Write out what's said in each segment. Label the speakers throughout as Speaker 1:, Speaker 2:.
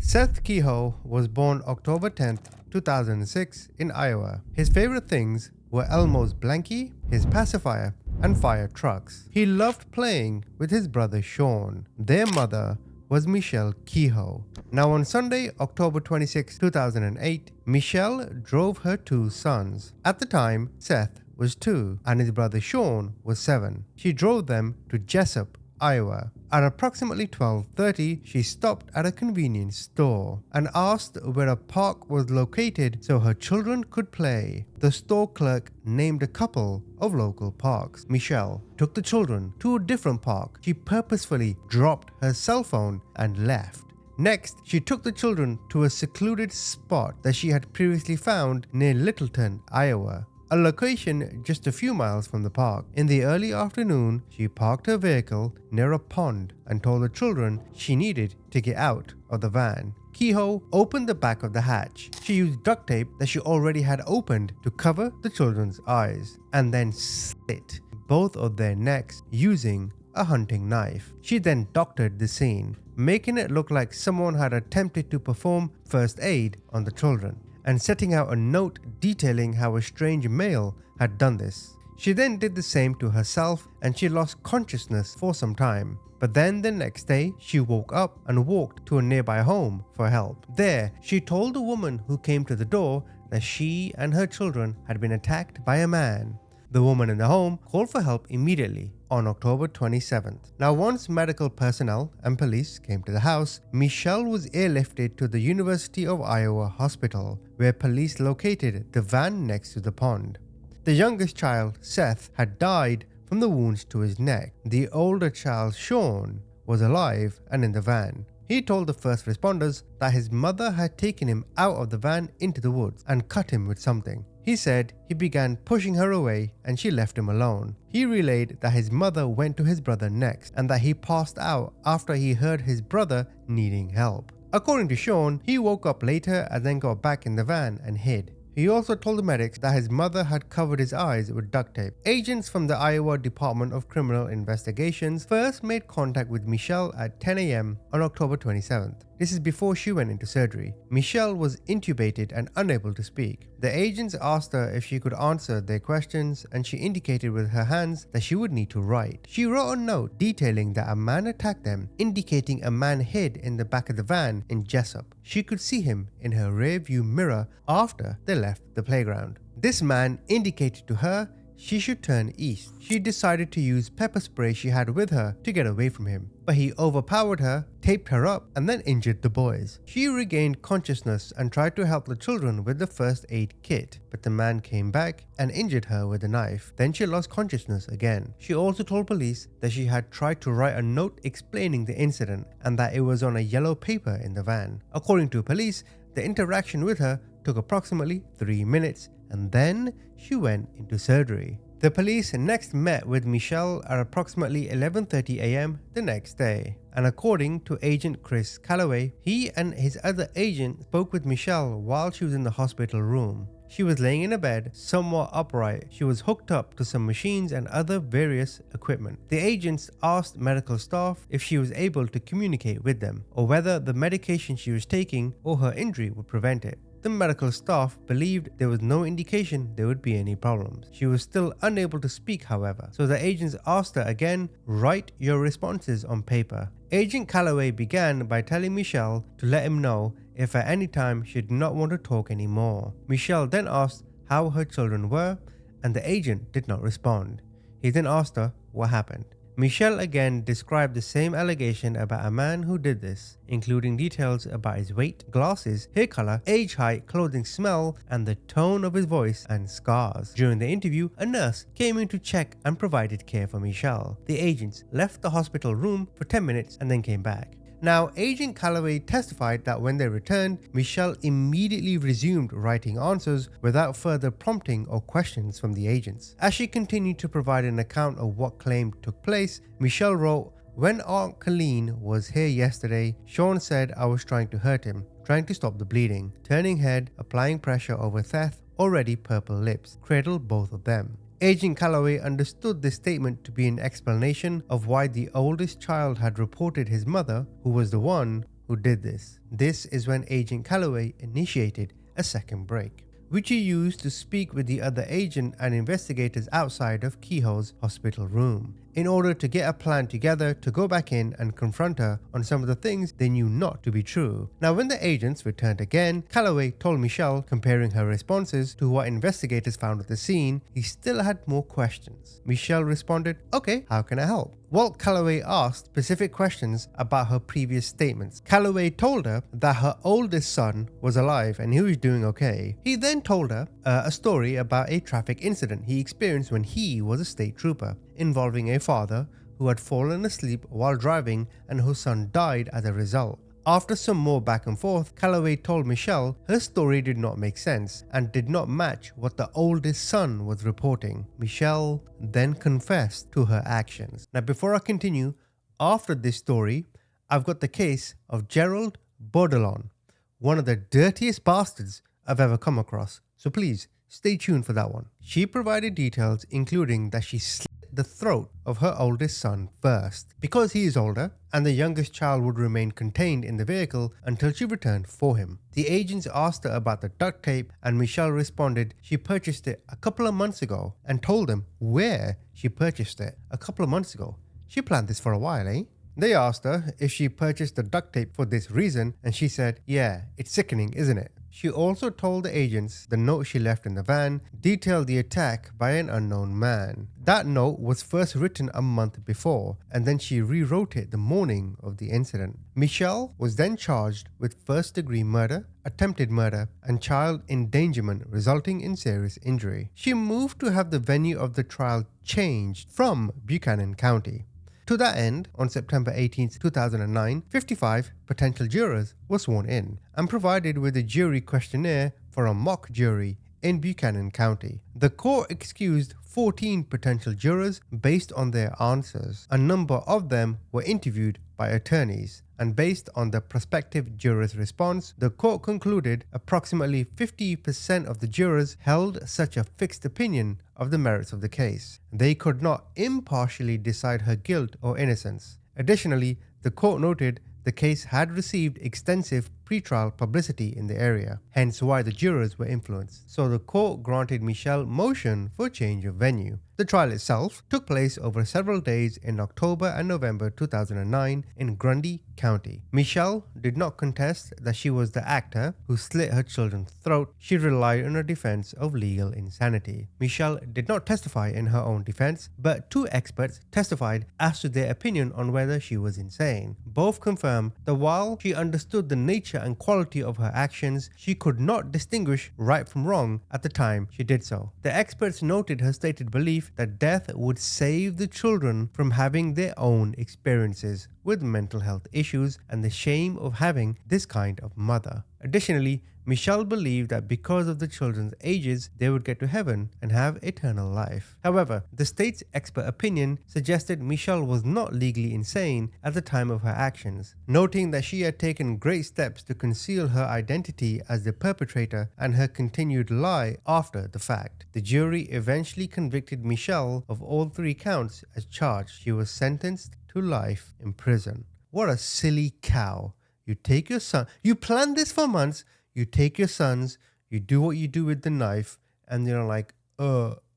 Speaker 1: Seth Kehoe was born October 10, 2006 in Iowa. His favorite things were Elmo's blankie, his pacifier, and fire trucks. He loved playing with his brother Sean. Their mother was Michelle Kehoe. Now on Sunday, October 26, 2008, Michelle drove her two sons. At the time, Seth was 2 and his brother Sean was 7. She drove them to Jessup, Iowa. At approximately 12:30, she stopped at a convenience store and asked where a park was located so her children could play. The store clerk named a couple of local parks. Michelle took the children to a different park. She purposefully dropped her cell phone and left. Next, she took the children to a secluded spot that she had previously found near Littleton, Iowa, a location just a few miles from the park. In the early afternoon, she parked her vehicle near a pond and told the children she needed to get out of the van. Kehoe opened the back of the hatch. She used duct tape that she already had opened to cover the children's eyes and then slit both of their necks using a hunting knife. She then doctored the scene, making it look like someone had attempted to perform first aid on the children and setting out a note detailing how a strange male had done this. She then did the same to herself and she lost consciousness for some time. But then the next day, she woke up and walked to a nearby home for help. There, she told a woman who came to the door that she and her children had been attacked by a man. The woman in the home called for help immediately on October 27th. Now, once medical personnel and police came to the house, Michelle was airlifted to the University of Iowa Hospital, where police located the van next to the pond. The youngest child, Seth, had died from the wounds to his neck. The older child, Sean, was alive and in the van. He told the first responders that his mother had taken him out of the van into the woods and cut him with something. He said he began pushing her away and she left him alone. He relayed that his mother went to his brother next and that he passed out after he heard his brother needing help. According to Sean, he woke up later and then got back in the van and hid. He also told the medics that his mother had covered his eyes with duct tape. Agents from the Iowa Department of Criminal Investigations first made contact with Michelle at 10 a.m. on October 27th. This is before she went into surgery. Michelle was intubated and unable to speak. The agents asked her if she could answer their questions and she indicated with her hands that she would need to write. She wrote a note detailing that a man attacked them, indicating a man hid in the back of the van in Jessup. She could see him in her rear view mirror after they left the playground. This man indicated to her she should turn east. She decided to use pepper spray she had with her to get away from him, but he overpowered her, taped her up, and then injured the boys. She regained consciousness and tried to help the children with the first aid kit, but the man came back and injured her with a knife. Then she lost consciousness again. She also told police that she had tried to write a note explaining the incident and that it was on a yellow paper in the van. According to police, the interaction with her took approximately 3 minutes and then she went into surgery. The police next met with Michelle at approximately 11:30 a.m. the next day, and according to Agent Chris Calloway, he and his other agent spoke with Michelle while she was in the hospital room. She was laying in a bed, somewhat upright. She was hooked up to some machines and other various equipment. The agents asked medical staff if she was able to communicate with them, or whether the medication she was taking or her injury would prevent it. The medical staff believed there was no indication there would be any problems. She was still unable to speak, however, so the agents asked her again, "Write your responses on paper." Agent Calloway began by telling Michelle to let him know if at any time she did not want to talk anymore. Michelle then asked how her children were, and the agent did not respond. He then asked her what happened. Michelle again described the same allegation about a man who did this, including details about his weight, glasses, hair color, age, height, clothing smell, and the tone of his voice and scars. During the interview, a nurse came in to check and provided care for Michelle. The agents left the hospital room for 10 minutes and then came back. Now, Agent Calloway testified that when they returned, Michelle immediately resumed writing answers without further prompting or questions from the agents. As she continued to provide an account of what claim took place, Michelle wrote, "When Aunt Colleen was here yesterday, Sean said I was trying to hurt him, trying to stop the bleeding, turning head, applying pressure over Seth's already purple lips, cradled both of them." Agent Calloway understood this statement to be an explanation of why the oldest child had reported his mother, who was the one who did this. This is when Agent Calloway initiated a second break, which he used to speak with the other agent and investigators outside of Kehoe's hospital room, in order to get a plan together to go back in and confront her on some of the things they knew not to be true. Now, when the agents returned again, Calloway told Michelle, comparing her responses to what investigators found at the scene, he still had more questions. Michelle responded, "Okay, how can I help?" Well, Calloway asked specific questions about her previous statements. Calloway told her that her oldest son was alive and he was doing okay. He then told her a story about a traffic incident he experienced when he was a state trooper, involving a father who had fallen asleep while driving and whose son died as a result. After some more back and forth, Calloway told Michelle her story did not make sense and did not match what the oldest son was reporting. Michelle then confessed to her actions. Now, before I continue, after this story, I've got the case of Gerald Bordelon, one of the dirtiest bastards I've ever come across. So please, stay tuned for that one. She provided details including that she slit the throat of her oldest son first, because he is older and the youngest child would remain contained in the vehicle until she returned for him. The agents asked her about the duct tape and Michelle responded she purchased it a couple of months ago and told them where she purchased it a couple of months ago. She planned this for a while, eh? They asked her if she purchased the duct tape for this reason and she said, "Yeah, it's sickening, isn't it?" She also told the agents the note she left in the van detailed the attack by an unknown man. That note was first written a month before, and then she rewrote it the morning of the incident. Michelle was then charged with first-degree murder, attempted murder, and child endangerment resulting in serious injury. She moved to have the venue of the trial changed from Buchanan County. To that end, on September 18, 2009, 55 potential jurors were sworn in and provided with a jury questionnaire for a mock jury in Buchanan County. The court excused 14 potential jurors based on their answers. A number of them were interviewed by attorneys, and based on the prospective jurors' response, the court concluded approximately 50% of the jurors held such a fixed opinion of the merits of the case. They could not impartially decide her guilt or innocence. Additionally, the court noted the case had received extensive pretrial publicity in the area, hence why the jurors were influenced. So the court granted Michelle motion for change of venue. The trial itself took place over several days in October and November 2009 in Grundy County. Michelle did not contest that she was the actor who slit her children's throat. She relied on a defense of legal insanity. Michelle did not testify in her own defense, but two experts testified as to their opinion on whether she was insane. Both confirmed that while she understood the nature and quality of her actions, she could not distinguish right from wrong at the time she did so. The experts noted her stated belief that death would save the children from having their own experiences with mental health issues and the shame of having this kind of mother. Additionally, Michelle believed that because of the children's ages, they would get to heaven and have eternal life. However, the state's expert opinion suggested Michelle was not legally insane at the time of her actions, noting that she had taken great steps to conceal her identity as the perpetrator and her continued lie after the fact. The jury eventually convicted Michelle of all 3 counts as charged. She was sentenced to life in prison. What a silly cow. You take your son, you planned this for months, you take your sons, you do what you do with the knife, and you're like,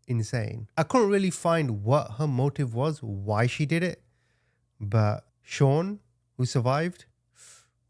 Speaker 1: insane. I couldn't really find what her motive was, why she did it. But Sean, who survived,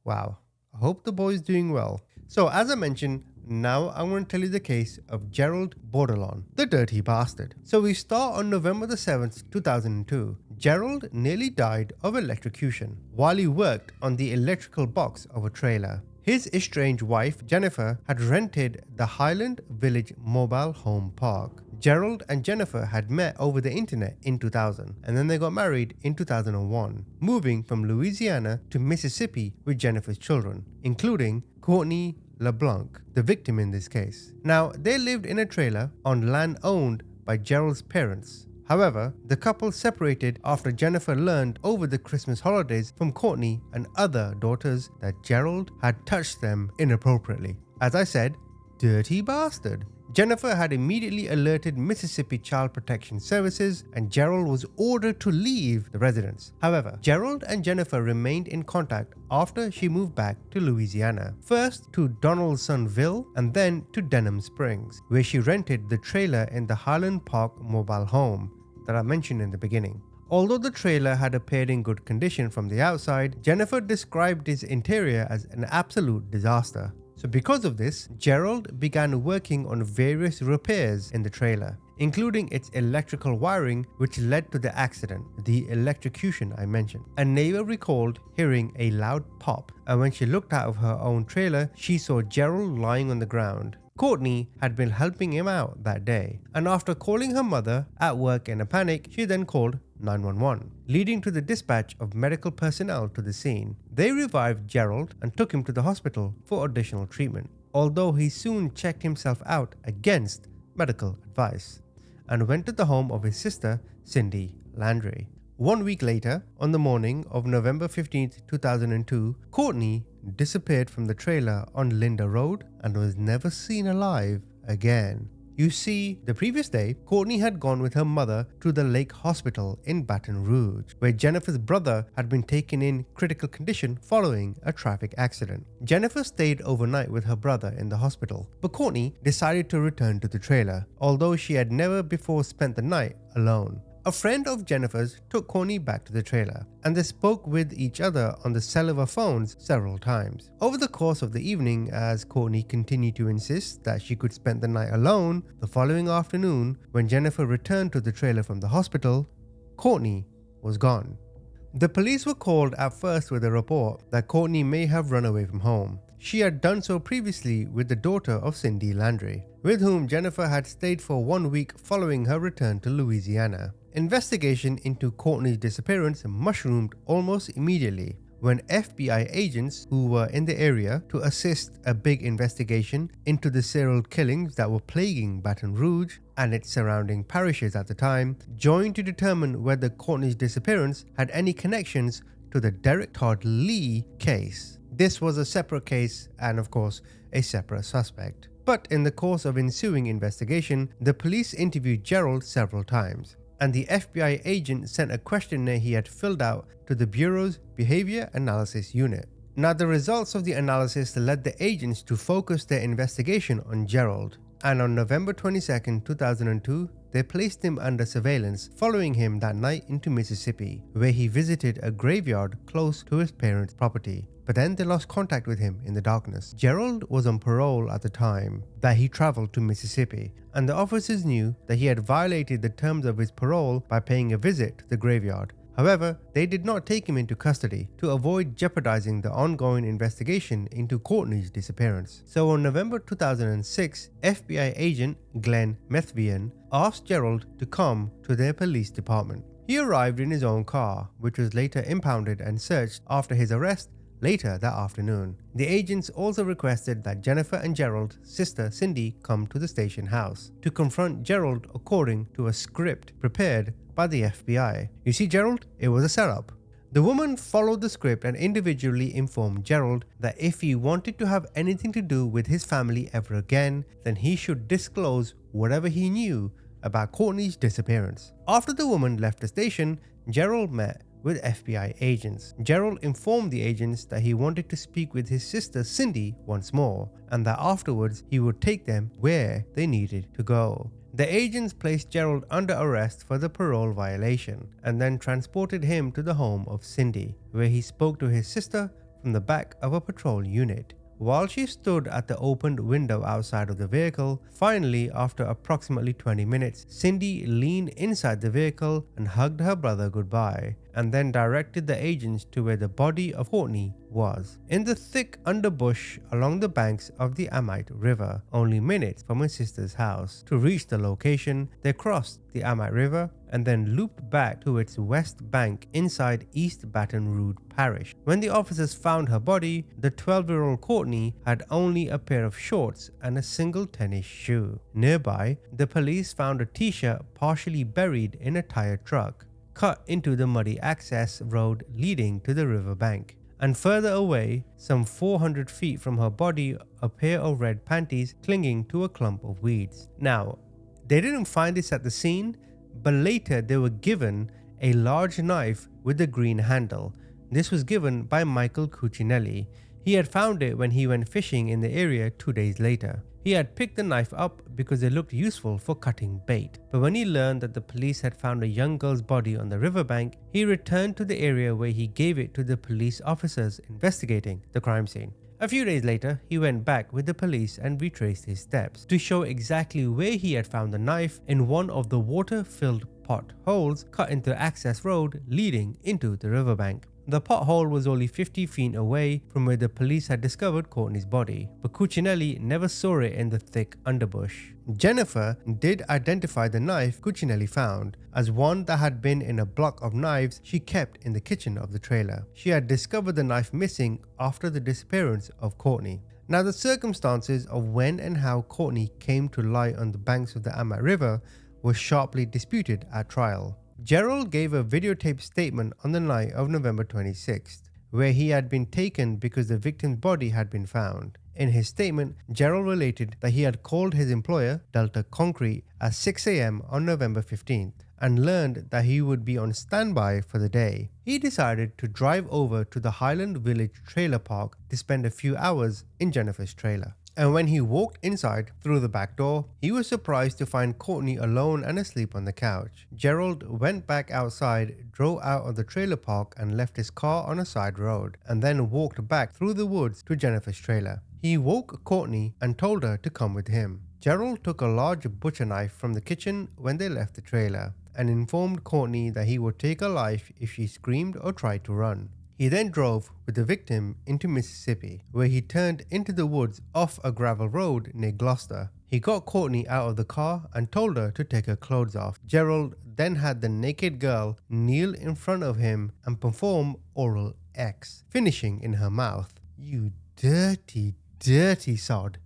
Speaker 1: wow. I hope the boy's doing well. So as I mentioned, now I want to tell you the case of Gerald Bordelon, the dirty bastard. So we start on November the 7th, 2002. Gerald nearly died of electrocution while he worked on the electrical box of a trailer. His estranged wife, Jennifer, had rented the Highland Village Mobile Home Park. Gerald and Jennifer had met over the internet in 2000, and then they got married in 2001, moving from Louisiana to Mississippi with Jennifer's children, including Courtney LeBlanc, the victim in this case. Now, they lived in a trailer on land owned by Gerald's parents. However, the couple separated after Jennifer learned over the Christmas holidays from Courtney and other daughters that Gerald had touched them inappropriately. As I said, dirty bastard. Jennifer had immediately alerted Mississippi Child Protection Services and Gerald was ordered to leave the residence. However, Gerald and Jennifer remained in contact after she moved back to Louisiana. First to Donaldsonville and then to Denham Springs, where she rented the trailer in the Highland Park mobile home that I mentioned in the beginning. Although the trailer had appeared in good condition from the outside, Jennifer described its interior as an absolute disaster. So because of this, Gerald began working on various repairs in the trailer, including its electrical wiring, which led to the accident, the electrocution I mentioned. A neighbor recalled hearing a loud pop, and when she looked out of her own trailer, she saw Gerald lying on the ground. Courtney had been helping him out that day, and after calling her mother at work in a panic, she then called 911, leading to the dispatch of medical personnel to the scene. They revived Gerald and took him to the hospital for additional treatment, although he soon checked himself out against medical advice and went to the home of his sister, Cindy Landry. 1 week later, on the morning of November 15, 2002, Courtney disappeared from the trailer on Linda Road and was never seen alive again. You see, the previous day, Courtney had gone with her mother to the Lake Hospital in Baton Rouge, where Jennifer's brother had been taken in critical condition following a traffic accident. Jennifer stayed overnight with her brother in the hospital, but Courtney decided to return to the trailer, although she had never before spent the night alone. A friend of Jennifer's took Courtney back to the trailer, and they spoke with each other on the cellular phones several times. Over the course of the evening, as Courtney continued to insist that she could spend the night alone, the following afternoon, when Jennifer returned to the trailer from the hospital, Courtney was gone. The police were called at first with a report that Courtney may have run away from home. She had done so previously with the daughter of Cindy Landry, with whom Jennifer had stayed for 1 week following her return to Louisiana. Investigation into Courtney's disappearance mushroomed almost immediately when FBI agents who were in the area to assist a big investigation into the serial killings that were plaguing Baton Rouge and its surrounding parishes at the time joined to determine whether Courtney's disappearance had any connections to the Derek Todd Lee case. This was a separate case and, of course, a separate suspect. But in the course of ensuing investigation, the police interviewed Gerald several times, and the FBI agent sent a questionnaire he had filled out to the Bureau's Behavior Analysis Unit. Now, the results of the analysis led the agents to focus their investigation on Gerald, and on November 22, 2002, they placed him under surveillance, following him that night into Mississippi, where he visited a graveyard close to his parents' property. But then they lost contact with him in the darkness. Gerald was on parole at the time that he traveled to Mississippi, and the officers knew that he had violated the terms of his parole by paying a visit to the graveyard. However, they did not take him into custody to avoid jeopardizing the ongoing investigation into Courtney's disappearance. So on November 2006, FBI agent Glenn Methvian asked Gerald to come to their police department. He arrived in his own car, which was later impounded and searched after his arrest later that afternoon. The agents also requested that Jennifer and Gerald's sister Cindy come to the station house to confront Gerald according to a script prepared by the FBI. You see, Gerald, it was a setup. The woman followed the script and individually informed Gerald that if he wanted to have anything to do with his family ever again, then he should disclose whatever he knew about Courtney's disappearance. After the woman left the station, Gerald met with FBI agents. Gerald informed the agents that he wanted to speak with his sister Cindy once more, and that afterwards he would take them where they needed to go. The agents placed Gerald under arrest for the parole violation and then transported him to the home of Cindy, where he spoke to his sister from the back of a patrol unit. While she stood at the opened window outside of the vehicle, finally, after approximately 20 minutes, Cindy leaned inside the vehicle and hugged her brother goodbye, and then directed the agents to where the body of Courtney was, in the thick underbush along the banks of the Amite River, only minutes from his sister's house. To reach the location, they crossed the Amite River and then looped back to its west bank inside East Baton Rouge Parish. When the officers found her body, the 12-year-old Courtney had only a pair of shorts and a single tennis shoe. Nearby, the police found a t-shirt partially buried in a tire truck, cut into the muddy access road leading to the riverbank, and further away, some 400 feet from her body, a pair of red panties clinging to a clump of weeds. Now, they didn't find this at the scene, but later they were given a large knife with a green handle. This was given by Michael Cuccinelli. He had found it when he went fishing in the area 2 days later. He had picked the knife up because it looked useful for cutting bait. But when he learned that the police had found a young girl's body on the riverbank, he returned to the area where he gave it to the police officers investigating the crime scene. A few days later, he went back with the police and retraced his steps to show exactly where he had found the knife in one of the water-filled potholes cut into the access road leading into the riverbank. The pothole was only 50 feet away from where the police had discovered Courtney's body, but Cuccinelli never saw it in the thick underbush. Jennifer did identify the knife Cuccinelli found as one that had been in a block of knives she kept in the kitchen of the trailer. She had discovered the knife missing after the disappearance of Courtney. Now, the circumstances of when and how Courtney came to lie on the banks of the Amat River were sharply disputed at trial. Gerald gave a videotaped statement on the night of November 26th, where he had been taken because the victim's body had been found. In his statement, Gerald related that he had called his employer, Delta Concrete, at 6 a.m. on November 15th and learned that he would be on standby for the day. He decided to drive over to the Highland Village trailer park to spend a few hours in Jennifer's trailer. And when he walked inside through the back door, he was surprised to find Courtney alone and asleep on the couch. Gerald went back outside, drove out of the trailer park and left his car on a side road, and then walked back through the woods to Jennifer's trailer. He woke Courtney and told her to come with him. Gerald took a large butcher knife from the kitchen when they left the trailer and informed Courtney that he would take her life if she screamed or tried to run. He then drove with the victim into Mississippi, where he turned into the woods off a gravel road near Gloucester. He got Courtney out of the car and told her to take her clothes off. Gerald then had the naked girl kneel in front of him and perform oral X, finishing in her mouth. "You dirty, dirty sod."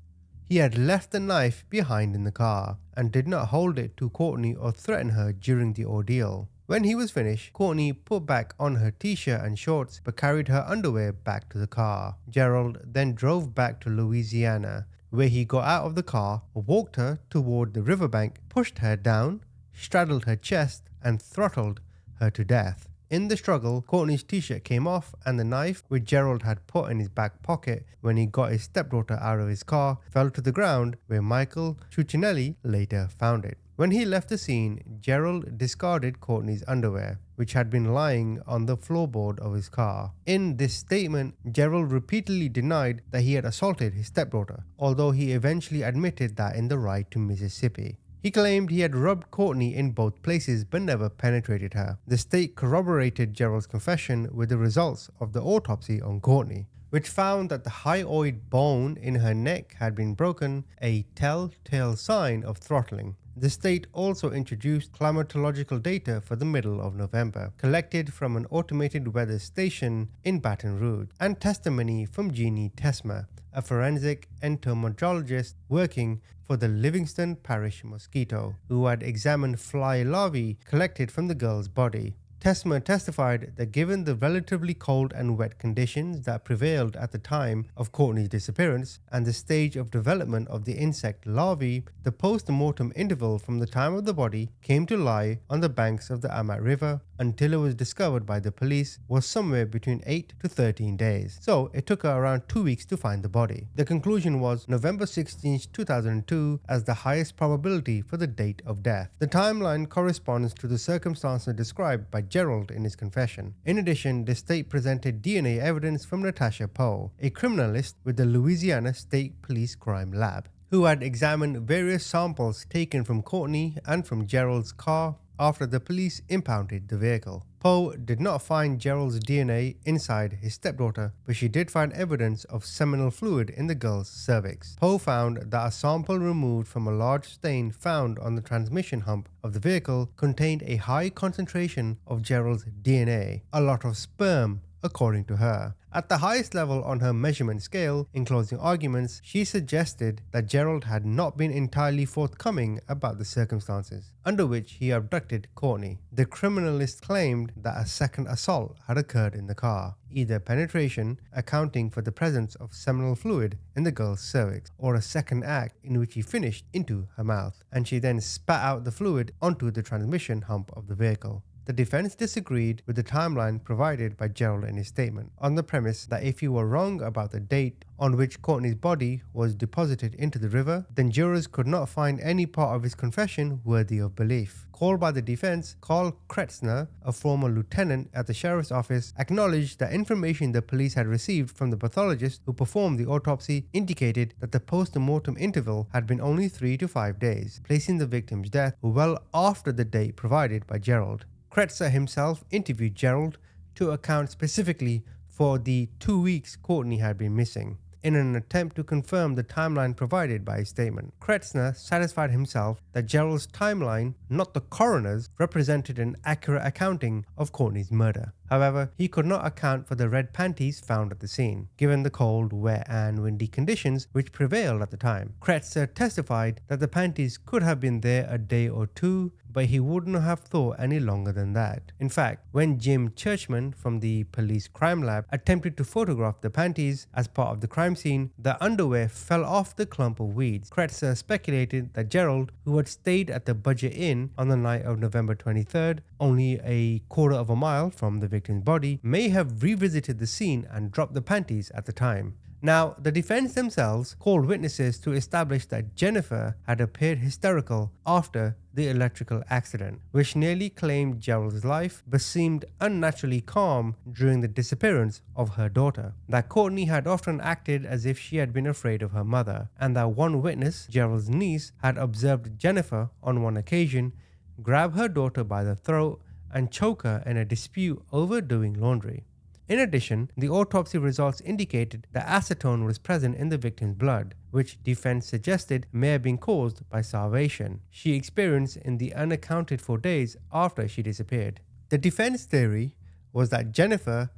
Speaker 1: He had left the knife behind in the car and did not hold it to Courtney or threaten her during the ordeal. When he was finished, Courtney put back on her t-shirt and shorts but carried her underwear back to the car. Gerald then drove back to Louisiana, where he got out of the car, walked her toward the riverbank, pushed her down, straddled her chest, and throttled her to death. In the struggle, Courtney's t-shirt came off and the knife, which Gerald had put in his back pocket when he got his stepdaughter out of his car, fell to the ground where Michael Cuccinelli later found it. When he left the scene, Gerald discarded Courtney's underwear, which had been lying on the floorboard of his car. In this statement, Gerald repeatedly denied that he had assaulted his stepdaughter, although he eventually admitted that in the ride to Mississippi. He claimed he had rubbed Courtney in both places but never penetrated her. The state corroborated Gerald's confession with the results of the autopsy on Courtney, which found that the hyoid bone in her neck had been broken, a telltale sign of throttling. The state also introduced climatological data for the middle of November, collected from an automated weather station in Baton Rouge, and testimony from Jeannie Tesma, a forensic entomologist working for the Livingston Parish Mosquito, who had examined fly larvae collected from the girl's body. Tesma testified that given the relatively cold and wet conditions that prevailed at the time of Courtney's disappearance and the stage of development of the insect larvae, the post-mortem interval from the time of the body came to lie on the banks of the Amat River until it was discovered by the police was somewhere between 8 to 13 days. So it took her around 2 weeks to find the body. The conclusion was November 16, 2002 as the highest probability for the date of death. The timeline corresponds to the circumstances described by Gerald in his confession. In addition, the state presented DNA evidence from Natasha Poe, a criminalist with the Louisiana State Police Crime Lab, who had examined various samples taken from Courtney and from Gerald's car after the police impounded the vehicle. Poe did not find Gerald's DNA inside his stepdaughter, but she did find evidence of seminal fluid in the girl's cervix. Poe found that a sample removed from a large stain found on the transmission hump of the vehicle contained a high concentration of Gerald's DNA, a lot of sperm, according to her. At the highest level on her measurement scale, in closing arguments, she suggested that Gerald had not been entirely forthcoming about the circumstances under which he abducted Courtney. The criminalist claimed that a second assault had occurred in the car, either penetration, accounting for the presence of seminal fluid in the girl's cervix, or a second act in which he finished into her mouth, and she then spat out the fluid onto the transmission hump of the vehicle. The defense disagreed with the timeline provided by Gerald in his statement, on the premise that if he were wrong about the date on which Courtney's body was deposited into the river, then jurors could not find any part of his confession worthy of belief. Called by the defense, Carl Kretzner, a former lieutenant at the sheriff's office, acknowledged that information the police had received from the pathologist who performed the autopsy indicated that the post-mortem interval had been only 3 to 5 days, placing the victim's death well after the date provided by Gerald. Kretzner himself interviewed Gerald to account specifically for the 2 weeks Courtney had been missing, in an attempt to confirm the timeline provided by his statement. Kretzner satisfied himself that Gerald's timeline, not the coroner's, represented an accurate accounting of Courtney's murder. However, he could not account for the red panties found at the scene, given the cold, wet and windy conditions which prevailed at the time. Kretzner testified that the panties could have been there a day or two, but he wouldn't have thought any longer than that. In fact, when Jim Churchman from the police crime lab attempted to photograph the panties as part of the crime scene, the underwear fell off the clump of weeds. Kretzner speculated that Gerald, who had stayed at the Budget Inn on the night of November 23rd, only a quarter of a mile from the victim's body, may have revisited the scene and dropped the panties at the time. Now, the defense themselves called witnesses to establish that Jennifer had appeared hysterical after the electrical accident, which nearly claimed Gerald's life, but seemed unnaturally calm during the disappearance of her daughter. That Courtney had often acted as if she had been afraid of her mother, and that one witness, Gerald's niece, had observed Jennifer on one occasion grab her daughter by the throat and choke her in a dispute over doing laundry. In addition, the autopsy results indicated that acetone was present in the victim's blood, which defense suggested may have been caused by starvation she experienced in the unaccounted for days after she disappeared. The defense theory was that Jennifer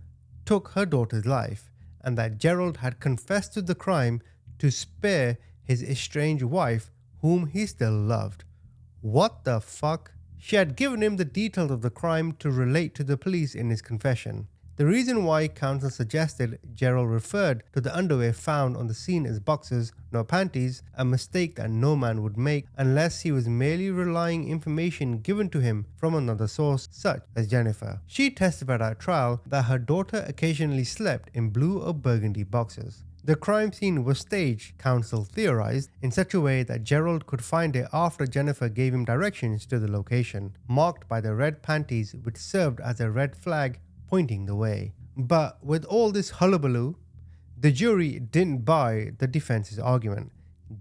Speaker 1: took her daughter's life and that Gerald had confessed to the crime to spare his estranged wife, whom he still loved. What the fuck? She had given him the details of the crime to relate to the police in his confession. The reason why counsel suggested Gerald referred to the underwear found on the scene as boxers, not panties, a mistake that no man would make unless he was merely relying information given to him from another source, such as Jennifer. She testified at trial that her daughter occasionally slept in blue or burgundy boxers. The crime scene was staged, counsel theorized, in such a way that Gerald could find it after Jennifer gave him directions to the location, marked by the red panties which served as a red flag pointing the way. But with all this hullabaloo, the jury didn't buy the defense's argument.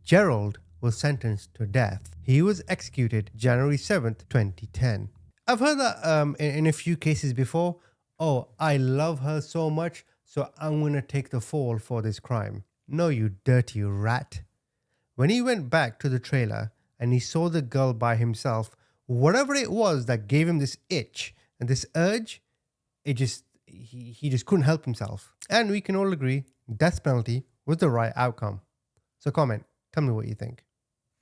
Speaker 1: Gerald was sentenced to death. He was executed January 7th, 2010. I've heard that in a few cases before. Oh, I love her so much, so I'm gonna take the fall for this crime. No, you dirty rat. When he went back to the trailer and he saw the girl by himself, whatever it was that gave him this itch and this urge, he just couldn't help himself. And we can all agree death penalty was the right outcome. So comment, tell me what you think.